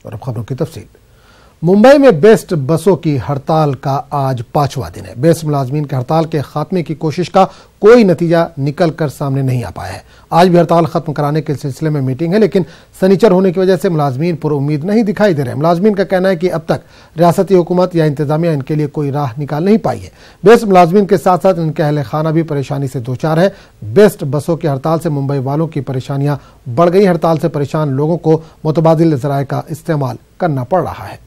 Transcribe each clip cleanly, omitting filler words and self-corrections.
और अब खबरों की तफसील। मुंबई में बेस्ट बसों की हड़ताल का आज 5वां दिन है। बेस्ट मुलाजमीन की हड़ताल के खात्मे की कोशिश का कोई नतीजा निकल कर सामने नहीं आ पाया है। आज भी हड़ताल खत्म कराने के सिलसिले में मीटिंग है, लेकिन सनीचर होने की वजह से मुलाजमीन पुरुम्मीद नहीं दिखाई दे रहे। मुलाजमीन का कहना है कि अब तक रियासती हुकूमत या इंतजामिया इनके लिए कोई राह निकाल नहीं पाई है। बेस्ट मुलाजमीन के साथ साथ इनके अहले खाना भी परेशानी से दो चार है। बेस्ट बसों की हड़ताल से मुंबई वालों की परेशानियां बढ़ गई। हड़ताल से परेशान लोगों को मुतबादिल ज़राए का इस्तेमाल करना पड़ रहा है।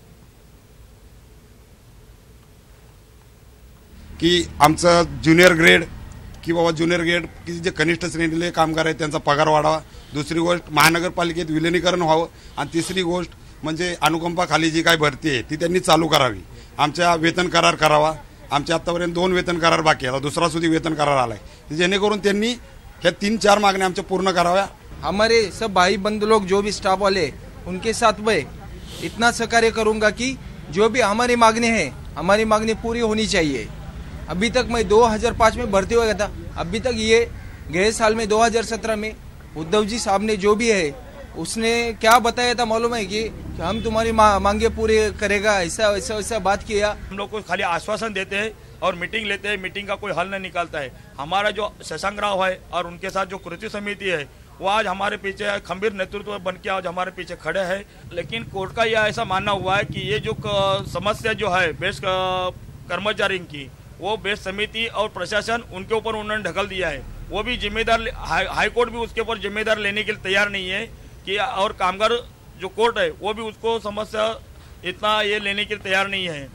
की आमचं ज्युनियर ग्रेड की बाबा ज्युनियर ग्रेड की जे कनिष्ठ श्रेणीतले कामगार आहेत त्यांचा पगार वाढावा। दुसरी गोष्ट महानगरपालिकेत विलिनीकरण व्हावं आणि तिसरी गोष्ट म्हणजे अनुकंपाखाली जी काही भरती आहे ती त्यांनी चालू करावी। आमच्या वेतन करार करावा। आमच्या आतापर्यंत 2 वेतन करार बाकी आहे, दुसरा सुद्धा वेतन करार आलाय, जेणेकरून त्यांनी ह्या 3-4 मागण्या आमच्या पूर्ण कराव्या। हमारे सब भाई बंधु लोग जो भी स्टाफ वाले उनके साथ मैं इतना सहकार्य करूंगा कि जो भी हमारी मांगनी है हमारी मांगनी पूरी होनी चाहिए। अभी तक मैं 2005 में भर्ती हो गया था, अभी तक ये गए साल में 2017 में उद्धव जी साहब ने जो भी है उसने क्या बताया था मालूम है कि हम तुम्हारी मांगे पूरी करेगा, ऐसा बात किया। हम लोग को खाली आश्वासन देते हैं और मीटिंग लेते हैं, मीटिंग का कोई हल नहीं निकालता है। हमारा जो शशांक राव है और उनके साथ जो कृति समिति है वो आज हमारे पीछे खंबीर नेतृत्व बन के आज हमारे पीछे खड़े हैं। लेकिन कोर्ट का यह ऐसा मानना हुआ है कि ये जो समस्या जो है बेस्ट कर्मचारी की वो बेस्ट समिति और प्रशासन उनके ऊपर उन्होंने ढकल दिया है। वो भी जिम्मेदार हाई कोर्ट भी उसके ऊपर जिम्मेदार लेने के लिए तैयार नहीं है कि और कामगार जो कोर्ट है वो भी उसको समस्या इतना ये लेने के लिए तैयार नहीं है।